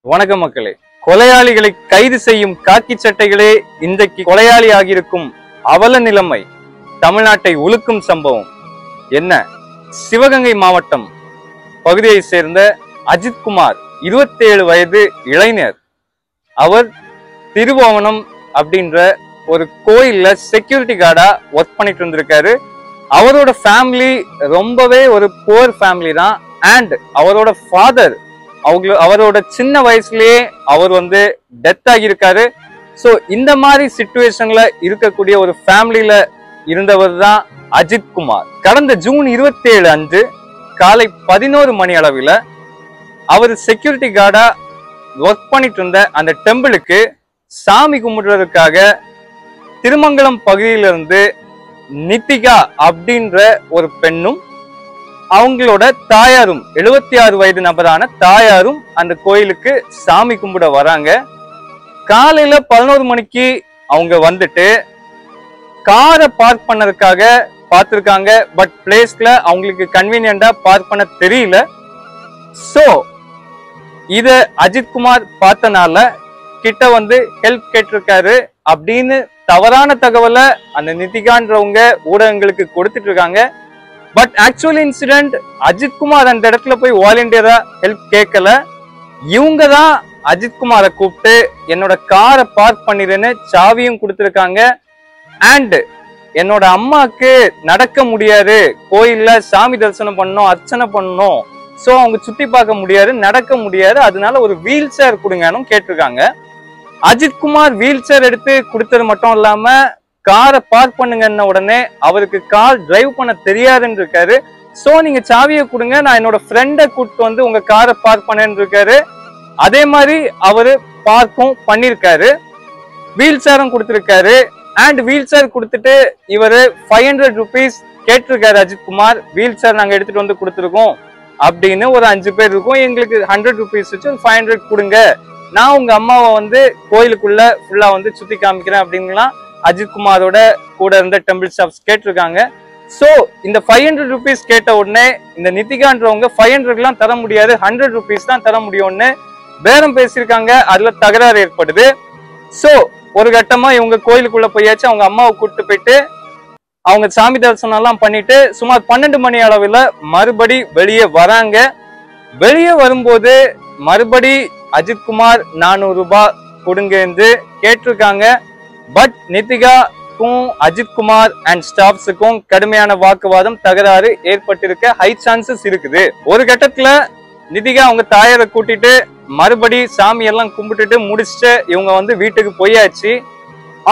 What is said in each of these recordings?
வணக்கம் மக்களே. கொலையாளிகளை கைது செய்யும் காக்கி சட்டைகளே இன்றைக்கு கொலையாளி ஆகியிருக்கும் அவல நிலைமை தமிழ்நாட்டை உலுக்கும் சம்பவம் என்ன? சிவகங்கை மாவட்டம் பகுதியை சேர்ந்த அஜித்குமார் 27 வயது இளைஞர். அவர் திருபுவனம் அப்படின்ற ஒரு கோயில்ல செக்யூரிட்டி கார்டா ஒர்க் பண்ணிட்டு இருந்திருக்காரு. அவரோட ஃபேமிலி ரொம்பவே ஒரு புவர் ஃபேமிலி தான். அண்ட் அவரோட ஃபாதர் அவரோட சின்ன வயசுலயே அவர் டெத் ஆகியிருக்காரு. ஸோ இந்த மாதிரி சிச்சுவேஷன்ல இருக்கக்கூடிய ஒரு ஃபேமிலியில இருந்தவர் தான் அஜித்குமார். கடந்த ஜூன் 27 அன்று காலை 11 மணி அளவில் அவர் செக்யூரிட்டி கார்டா ஒர்க் பண்ணிட்டு இருந்த அந்த டெம்பிளுக்கு சாமி கும்பிடுறதுக்காக திருமங்கலம் பகுதியிலிருந்து நித்திகா அப்படின்ற ஒரு பெண்ணும் அவங்களோட தாயாரும் 76 வயது நபரான தாயாரும் அந்த கோயிலுக்கு சாமி கும்பிட வராங்க. காலையில 11 மணிக்கு அவங்க வந்துட்டு காரை பார்க் பண்ணதுக்காக பார்த்திருக்காங்க. பட் பிளேஸ்ல அவங்களுக்கு கன்வீனியன்டா பார்க் பண்ண தெரியல. சோ இத அஜித்குமார் பார்த்தனால கிட்ட ஹெல்ப் கேட்டிருக்காரு அப்படின்னு தவறான தகவலை அந்த நிதிகான்றவங்க ஊடகங்களுக்கு கொடுத்துட்டு இருக்காங்க. பட் ஆக்சுவல் இன்சிடென்ட் அஜித்குமார் அந்த இடத்துல போய் வாலண்டியரா ஹெல்ப் கேட்கல. இவங்க தான் அஜித்குமாரை கூப்பிட்டு என்னோட காரை பார்க் பண்ணிடுன்னு சாவியும் கொடுத்துருக்காங்க. அண்ட் என்னோட அம்மாக்கு நடக்க முடியாது, கோயில்ல சாமி தரிசனம் பண்ணணும், அர்ச்சனை பண்ணணும், ஸோ அவங்க சுத்தி பார்க்க முடியாது, நடக்க முடியாது, அதனால ஒரு வீல் சேர் கொடுங்கன்னு கேட்டிருக்காங்க. அஜித்குமார் வீல் சேர் எடுத்து கொடுத்தது மட்டும் இல்லாம காரை பார்க் பண்ணுங்கன்ன உடனே அவருக்கு கார் டிரைவ் பண்ண தெரியாதுன்னு இருக்காரு. சோ நீங்க சாவியை கொடுங்க, நான் என்னோட ஃப்ரெண்டை கூப்பிட்டு உங்க காரை பார்க் பண்ணேன்னு இருக்காரு. அதே மாதிரி அவரு பார்க்கும் பண்ணிருக்காரு, வீல் சேரும் கொடுத்திருக்காரு. அண்ட் வீல் சேர் கொடுத்துட்டு இவரு 500 rupees கேட்டிருக்காரு அஜித்குமார். வீல் சேர் நாங்க எடுத்துட்டு கொடுத்துருக்கோம் அப்படின்னு ஒரு 5 பேர் இருக்கும், எங்களுக்கு 100 rupees வச்சு 500 கொடுங்க, நான் உங்க அம்மாவை கோயிலுக்குள்ள ஃபுல்லா சுத்தி காமிக்கிறேன் அப்படின்லாம் அஜித்குமாரோட கூட இருந்த டெம்பிள் ஸ்டாஃப்ஸ் கேட்டிருக்காங்க. சோ இந்த 500 rupees கேட்ட உடனே இந்த நிதிகான்றவங்க 500 தர முடியாது, 100 rupees தான் தர முடியும்னு பேரம் பேசியிருக்காங்க. அதுல தகராறு ஏற்படுது. சோ ஒரு கட்டமா இவங்க கோயிலுக்குள்ள போயாச்சு. அவங்க அம்மாவை கூப்பிட்டு போயிட்டு அவங்க சாமி தரிசனம் எல்லாம் பண்ணிட்டு சுமார் 12 மணி அளவுல மறுபடி வெளியே வராங்க. வெளியே வரும்போது மறுபடி அஜித்குமார் 400 ரூபாய் கொடுங்க என்று கேட்டிருக்காங்க. பட் நிதிகாக்கும் அஜித்குமார் அண்ட் ஸ்டாஃப்ஸுக்கும் கடுமையான வாக்குவாதம் தகராறு ஏற்பட்டிருக்க ஹை சான்சஸ் இருக்குது. ஒரு கட்டத்துல நிதிகா அவங்க தாயாரை கூட்டிட்டு மறுபடி சாமி எல்லாம் கும்பிட்டுட்டு முடிச்சுட்டு இவங்க வீட்டுக்கு போயாச்சு.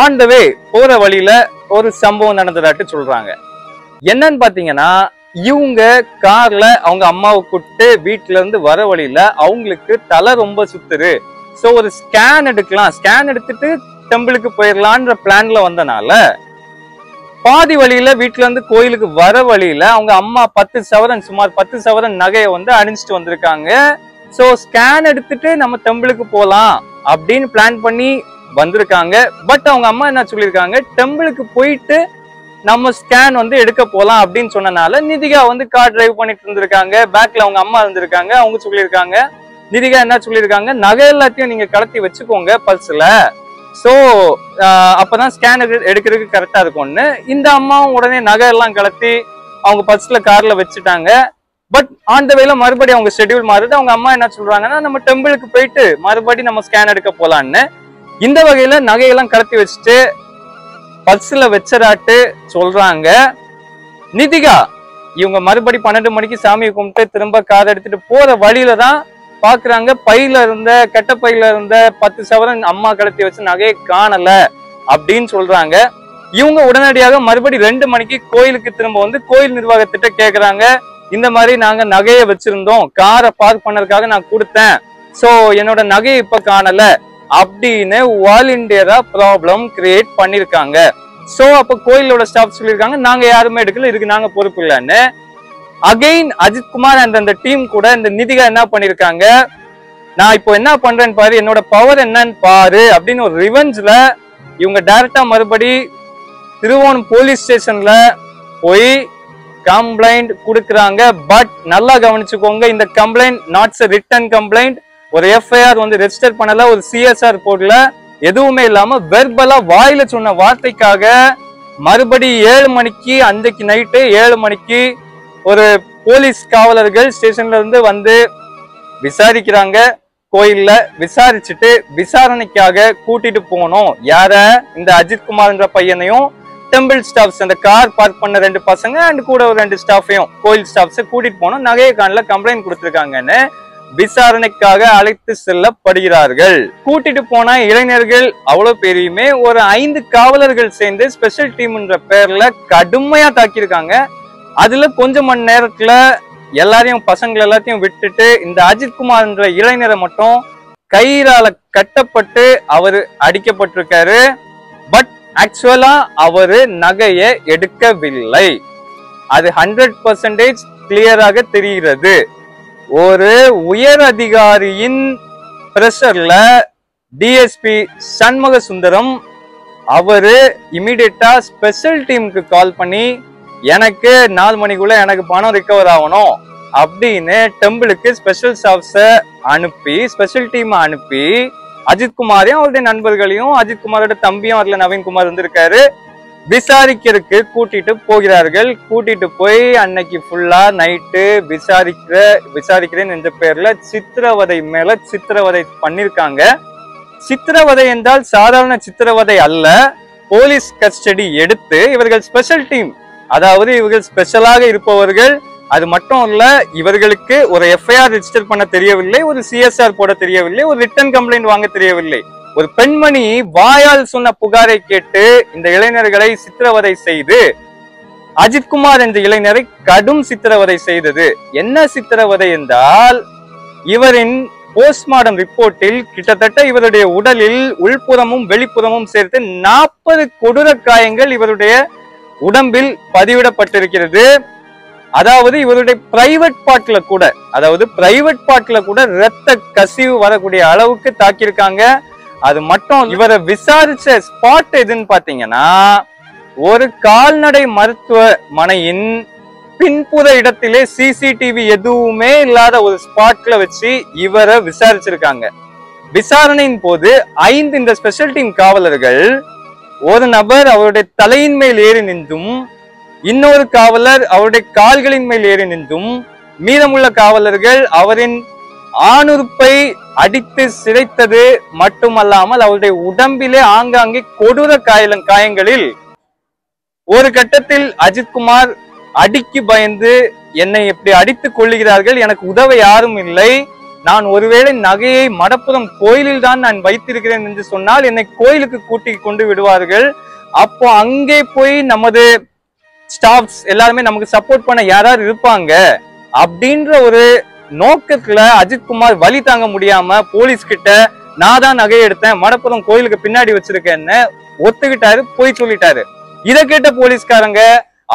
ஆன் த வே போற வழியில ஒரு சம்பவம் நடந்ததாட்டு சொல்றாங்க. என்னன்னு பாத்தீங்கன்னா, இவங்க கார்ல அவங்க அம்மாவை கூப்பிட்டு வீட்டுல இருந்து வர வழியில அவங்களுக்கு தலை ரொம்ப சுத்துரு, சோ ஒரு ஸ்கேன் எடுக்கலாம், ஸ்கேன் எடுத்துட்டு டெம்பிளுக்கு போயிடலான்ற பிளான்ல வந்தனால பாதி வழியில வீட்டுல இருந்து கோயிலுக்கு வர வழியில அவங்க அம்மா 10 சவரன் சுமார் 10 சவரன் நகையை அணிஞ்சிட்டு வந்திருக்காங்க. சோ ஸ்கேன் எடுத்துட்டு நம்ம டெம்பிளுக்கு போலாம் அப்படின்னு பிளான் பண்ணி வந்திருக்காங்க. பட் அவங்க அம்மா என்ன சொல்லியிருக்காங்க, டெம்பிளுக்கு போயிட்டு நம்ம ஸ்கேன் எடுக்க போலாம் அப்படின்னு சொன்னனால நிதிகா கார் டிரைவ் பண்ணிட்டு இருந்திருக்காங்க. பேக்ல அவங்க அம்மா இருந்திருக்காங்க. அவங்க சொல்லியிருக்காங்க, நிதிகா என்ன சொல்லியிருக்காங்க, நகை எல்லாத்தையும் நீங்க கலத்தி வச்சுக்கோங்க பல்ஸ்ல, சோ அப்பதான் ஸ்கேன் எடுக்கிறதுக்கு கரெக்டா இருக்கும்னு. இந்த அம்மாவும் உடனே நகை எல்லாம் கலத்தி அவங்க பல்ஸ்ல கார்ல வச்சுட்டாங்க. பட் ஆன் த வேல மறுபடி அவங்க ஷெட்யூல் மாறுது. அவங்க அம்மா என்ன சொல்றாங்கன்னா, நம்ம டெம்பிளுக்கு போயிட்டு மறுபடி நம்ம ஸ்கேன் எடுக்க போலான்னு இந்த வகையில நகையெல்லாம் கலத்தி வச்சுட்டு பல்ஸ்ல வச்சராட்டு சொல்றாங்க. நிதிகா இவங்க மறுபடி 12 மணிக்கு சாமியை கும்பிட்டு திரும்ப கார் எடுத்துட்டு போற வழியில தான் பாக்குறாங்க, கெட்ட பையில இருந்த 10 சவரன் அம்மா கலத்தி வச்சு நகையை காணல அப்படின்னு சொல்றாங்க. இவங்க உடனடியாக மறுபடி 2 மணிக்கு கோயிலுக்கு திரும்ப கோயில் நிர்வாகத்திட்ட கேக்குறாங்க, இந்த மாதிரி நாங்க நகையை வச்சிருந்தோம், காரை பார்க் பண்ணதுக்காக நான் கொடுத்தேன், சோ என்னோட நகையை இப்ப காணல அப்படின்னு வாலண்டியரா ப்ராப்ளம் கிரியேட் பண்ணிருக்காங்க. சோ அப்ப கோயிலோட ஸ்டாஃப் சொல்லியிருக்காங்க, நாங்க யாருமே எடுக்கல, இதுக்கு நாங்க பொறுப்பு இல்லைன்னு. அகைன் அஜித்குமார் அண்ட் அந்த டீம் கூட இந்த நிதிகா என்ன பண்ணிருக்காங்க, நான் இப்போ என்ன பண்றேன்னு பாரு, என்னோட பவர் என்னன்னு பாரு அப்படின்னு ஒரு ரிவெஞ்ச்ல இவங்க டைரக்டா மறுபடி திருவோணம் போலீஸ் ஸ்டேஷன்ல போய் கம்ப்ளைண்ட் கொடுக்குறாங்க. பட் நல்லா கவனிச்சுக்கோங்க, இந்த கம்ப்ளைண்ட் நாட்ஸ் ரிட்டன் கம்ப்ளைண்ட், ஒரு எஃப்ஐஆர் வந்து ரெஜிஸ்டர் பண்ணல, ஒரு சிஎஸ்ஆர் போடல, எதுவுமே இல்லாம வெர்பலா வாயில சொன்ன வார்த்தைக்காக மறுபடி 7 மணிக்கு அன்றைக்கு நைட்டு 7 மணிக்கு ஒரு போலீஸ் காவலர்கள் ஸ்டேஷன்ல இருந்து வந்து விசாரிக்கிறாங்க. கோயில்ல விசாரிச்சுட்டு விசாரணைக்காக கூட்டிட்டு போனோம். யார? இந்த அஜித்குமார்ன்ற பையனையும் டெம்பிள் ஸ்டாஃப்ஸ், அந்த கார் பார்க் பண்ண 2 பசங்க அண்ட் கூட ஒரு 2 ஸ்டாஃபையும், கோயில் ஸ்டாஃப்ஸை கூட்டிட்டு போனோம். நகையை காணல, கம்ப்ளைண்ட் கொடுத்திருக்காங்கன்னு விசாரணைக்காக அழைத்து செல்லப்படுகிறார்கள். கூட்டிட்டு போன இளைஞர்கள் அவ்வளவு பேரையுமே ஒரு 5 காவலர்கள் சேர்ந்து ஸ்பெஷல் டீம்ன்ற பேர்ல கடுமையா தாக்கியிருக்காங்க. அதுல கொஞ்சம் மணி நேரத்துல எல்லாரையும் பசங்களை எல்லாத்தையும் விட்டுட்டு இந்த அஜித்குமார்ன்ற இளைஞரை மட்டும் கயிறால கட்டப்பட்டு அவரு அடிக்கப்பட்டிருக்காரு. பட் ஆக்சுவலா அவரு நகையை எடுக்கவில்லை. அது 100% கிளியராக தெரிகிறது. ஒரு உயர் அதிகாரியின் பிரஷர்ல டிஎஸ்பி சண்முக சுந்தரம் அவரு இமிடியேட்டா ஸ்பெஷல் டீமுக்கு கால் பண்ணி எனக்கு 4 மணிக்குள்ள எனக்கு பணம் ரிகவர் ஆகணும் அப்படின்னு டெம்பிளுக்கு ஸ்பெஷல் ஸ்டாஃப்ஸ அனுப்பி, ஸ்பெஷல் டீம் அனுப்பி அஜித்குமாரையும் அவருடைய நண்பர்களையும், அஜித்குமாரோட தம்பியும் அதுல நவீன்குமார் இருந்திருக்காரு, விசாரிக்கிறதுக்கு கூட்டிட்டு போகிறார்கள். கூட்டிட்டு போய் அன்னைக்கு ஃபுல்லா நைட்டு விசாரிக்கிறேன் என்ற பேர்ல சித்திரவதை மேல சித்திரவதை பண்ணிருக்காங்க. சித்திரவதை என்றால் சாதாரண சித்திரவதை அல்ல. போலீஸ் கஸ்டடி எடுத்து இவர்கள் ஸ்பெஷல் டீம், அதாவது இவர்கள் ஸ்பெஷலாக இருப்பவர்கள். அது மட்டும் இல்ல, இவர்களுக்கு ஒரு எஃப்ஐஆர் ரெஜிஸ்டர் பண்ண தெரியவில்லை, ஒரு சிஎஸ்ஆர் போட தெரியவில்லை, ஒரு ரிட்டன் கம்ப்ளைண்ட் வாங்க தெரியவில்லை. ஒரு பெண்மணி வாயால் சொன்ன புகாரை கேட்டு இந்த இளைஞர்களை சித்திரவதை செய்து அஜித்குமார் என்ற இளைஞரை கடும் சித்திரவதை செய்தது. என்ன சித்திரவதை என்றால், இவரின் போஸ்ட்மார்டம் ரிப்போர்ட்டில் கிட்டத்தட்ட இவருடைய உடலில் உள்புறமும் வெளிப்புறமும் சேர்த்து 40 கொடூர காயங்கள் இவருடைய உடம்பில் பதிவிடப்பட்டிருக்கிறது. அதாவது இவருடைய பிரைவேட் பார்ட்ல கூட இரத்த கசிவு வரக்கூடிய அளவுக்கு தாக்கியிருக்காங்க. அது மட்டும் இவரை விசாரிச்ச ஸ்பாட் எதுன்னு பாத்தீங்கன்னா, ஒரு கால்நடை மருத்துவமனையின் பின்புற இடத்திலே சிசிடிவி எதுவுமே இல்லாத ஒரு ஸ்பாட்ல வச்சு இவரை விசாரிச்சிருக்காங்க. விசாரணையின் போது 5 இந்த ஸ்பெஷல் டீம் காவலர்கள், ஒரு நபர் அவருடைய தலையின் மேல் ஏறி நின்றும், இன்னொரு காவலர் அவருடைய கால்களின் மேல் ஏறி நின்றும், மீதமுள்ள காவலர்கள் அவரின் ஆணுறுப்பை அடித்து சிதைத்தது மட்டுமல்லாமல் அவருடைய உடம்பிலே ஆங்காங்கே கொடூர காயங்களில் ஒரு கட்டத்தில் அஜித்குமார் அடிக்கு பயந்து என்னை எப்படி அடித்துக் கொள்ளுகிறார்கள், எனக்கு உதவ யாரும் இல்லை, நான் ஒருவேளை நகையை மடப்புறம் கோயிலில் தான் நான் வைத்திருக்கிறேன் என்று சொன்னால் என்னை கோயிலுக்கு கூட்டி கொண்டு விடுவார்கள், அப்போ அங்கே போய் நமது ஸ்டாஃப்ஸ் எல்லாருமே நமக்கு சப்போர்ட் பண்ண யாராவது இருப்பாங்க அப்படின்ற ஒரு நோக்கத்துல அஜித்குமார் வலி தாங்க முடியாம போலீஸ் கிட்ட நான் தான் நகை எடுத்தேன், மடப்புறம் கோயிலுக்கு பின்னாடி வச்சிருக்கேன்னு ஒத்துக்கிட்டாரு, போய் சொல்லிட்டாரு. இதை கேட்ட போலீஸ்காரங்க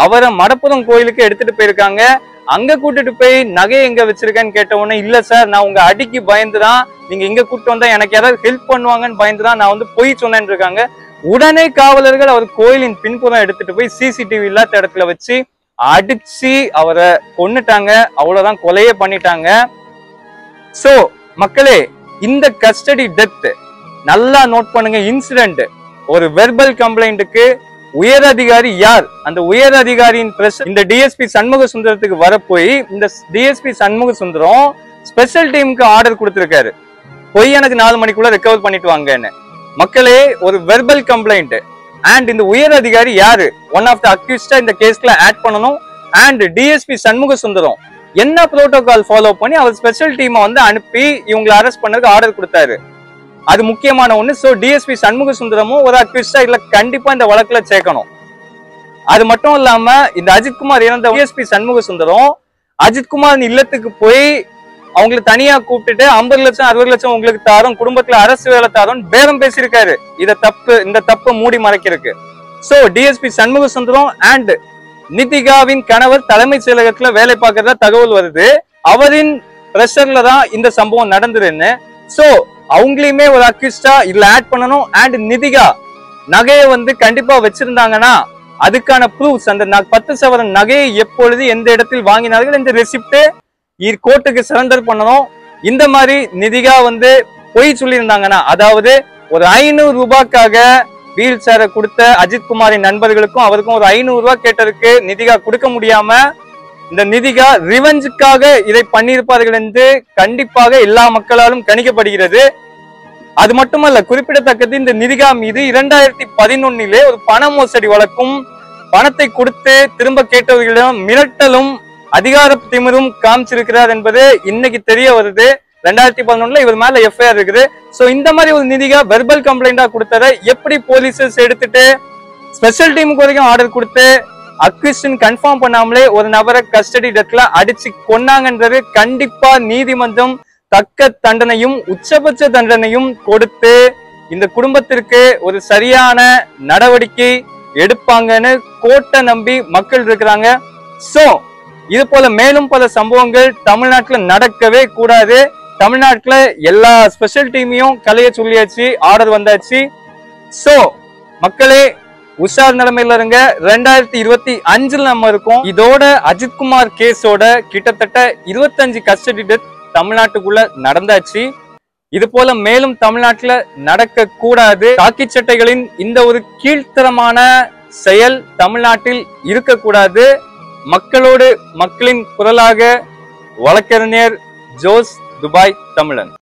அவரை மடப்புறம் கோயிலுக்கு எடுத்துட்டு போயிருக்காங்க. அங்க கூட்டிட்டு போய் நகையை எங்க வச்சிருக்கேன்னு கேட்ட உடனே, இல்ல சார் நான் உங்க அடிக்கு பயந்துதான், நீங்க இங்க கூப்பிட்டு வந்தா எனக்கு யாராவது ஹெல்ப் பண்ணுவாங்கன்னு பயந்துதான் நான் வந்து பொய் சொன்னேன்னு இருக்காங்க. உடனே காவலர்கள் அவர் கோயிலின் பின்புறம் எடுத்துட்டு போய் சிசிடிவி இல்லாத இடத்துல வச்சு அடிச்சு அவரை கொன்னுட்டாங்க. அவ்வளவுதான், கொலையே பண்ணிட்டாங்க. சோ மக்களே, இந்த கஸ்டடி டெத் நல்லா நோட் பண்ணுங்க. இன்சிடென்ட், ஒரு வெர்பல் கம்ப்ளைண்ட்டுக்கு உயர் அதிகாரி யார், அந்த உயர் அதிகாரியின் பிரஷர் இந்த டிஎஸ்பி சண்முக சுந்தரத்துக்கு வரப்போய் இந்த டிஎஸ்பி சண்முக சுந்தரம் ஸ்பெஷல் டீமுக்கு ஆர்டர் கொடுத்திருக்காரு, போய் எனக்கு 4 மணிக்குள்ள ரெக்கவர் பண்ணிட்டு வாங்கன்னு. மக்களே, ஒரு வெர்பல் கம்ப்ளைண்ட் அண்ட் இந்த உயர் அதிகாரி யாரு, ஒன் ஆஃப் த அக்யூஸ்டா இந்த கேஸ்ல ஆட் பண்ணணும். அண்ட் டிஎஸ்பி சண்முக சுந்தரம் என்ன புரோட்டோகால் ஃபாலோ பண்ணி அவர் ஸ்பெஷல் டீமை வந்து அனுப்பி இவங்களை அரெஸ்ட் பண்ணதுக்கு ஆர்டர் கொடுத்தாரு, அது முக்கியமான ஒண்ணு. சோ டிஎஸ்பி சண்முக சுந்தரமும் ஒரு அக்யூஸ்டா இதுல கண்டிப்பா இந்த வழக்குல சேர்க்கணும். அது மட்டும் இல்லாம இந்த அஜித்குமார் இறந்த டிஎஸ்பி சண்முக சுந்தரம் அஜித்குமார் இல்லத்துக்கு போய் அவங்களை தனியா கூப்பிட்டுட்டு 50 லட்சம் 60 லட்சம் உங்களுக்கு தாரோம், குடும்பத்துல அரசு வேலை தாரோம் பேரம் பேசியிருக்காரு. இந்த தப்பு மூடி மறைக்கிறதுக்கு. So DSP Shanmuga Sundaram and நிதிகாவின் கணவர் தலைமைச் செயலகத்துல வேலை பார்க்கறதா தகவல் வருது. அவரின் பிரஷர்ல தான் இந்த சம்பவம் நடந்துருன்னு. சோ அவங்களையுமே ஒரு அக்யூஸ்டா இதுல ஆட் பண்ணணும். அண்ட் நிதிகா நகையை வந்து கண்டிப்பா வச்சிருந்தாங்கன்னா அதுக்கான ப்ரூஃப்ஸ், அந்த 10 சவரன் நகையை எப்பொழுது எந்த இடத்தில் வாங்கினார்கள் இந்த ரெசிப்ட் கோர்ட்டுக்கு சரண்டர் பண்ணணும். இந்த மாதிரி நிதிகா பொய் சொல்லியிருந்தாங்கன்னா, அதாவது ஒரு 500 ரூபாய்க்காக வீல் சேரை கொடுத்த அஜித்குமாரின் நண்பர்களுக்கும் அவருக்கும் ஒரு 500 ரூபாய் கேட்டதுக்கு நிதிகா கொடுக்க முடியாம இந்த நிதிகா ரிவெஞ்சுக்காக இதை பண்ணியிருப்பார்கள் என்று கண்டிப்பாக எல்லா மக்களாலும் கணிக்கப்படுகிறது. அது மட்டுமல்ல, குறிப்பிடத்தக்கது இந்த நிதிகா மீது 2011 ஒரு பண மோசடி வழக்கும், பணத்தை கொடுத்து திரும்ப கேட்டவர்களிடம் மிரட்டலும் அதிகார திமிரும் காமிச்சிருக்கிறார் என்பது இன்னைக்கு தெரிய வருது. 2011 இவர் மேல எஃப்ஐஆர் இருக்குது. சோ இந்த மாதிரி ஒரு நிதிகா வெர்பல் கம்ப்ளைண்டா கொடுத்ததை எப்படி போலீசஸ் எடுத்துட்டு ஸ்பெஷல் டீமுக்கு வரைக்கும் ஆர்டர் கொடுத்து அக்யூஸ்டன் கன்ஃபார்ம் பண்ணாமலே ஒரு நபரை கஸ்டடி டெத்ல அடிச்சு கொன்னாங்கன்றது கண்டிப்பா நீதிமன்றம் தக்க தண்டனையும் உச்சபட்ச தண்டனையும் கொடுத்து இந்த குடும்பத்திற்கு ஒரு சரியான நடவடிக்கை எடுப்பாங்கன்னு கோர்ட்டை நம்பி மக்கள் இருக்கிறாங்க. சோ இது போல மேலும் பல சம்பவங்கள் தமிழ்நாட்டுல நடக்கவே கூடாது. தமிழ்நாட்டுல எல்லா ஸ்பெஷல் டீமையும் கலைய சொல்லியாச்சு, ஆர்டர் வந்தாச்சு. சோ மக்களே உஷார் நிலைமையில இருங்க. 2025 நம்ம இருக்கோம். இதோட அஜித்குமார் கேஸோட கிட்டத்தட்ட 25 கஸ்டடி டெத் தமிழ்நாட்டுக்குள்ள நடந்தாச்சு. இது போல மேலும் தமிழ்நாட்டுல நடக்க கூடாது. காக்கி சட்டைகளின் இந்த ஒரு கீழ்த்தரமான செயல் தமிழ்நாட்டில் இருக்கக்கூடாது. மக்களோடு மக்களின் குரலாக வழக்கறிஞர் ஜோஸ், துபாய் தமிழன்.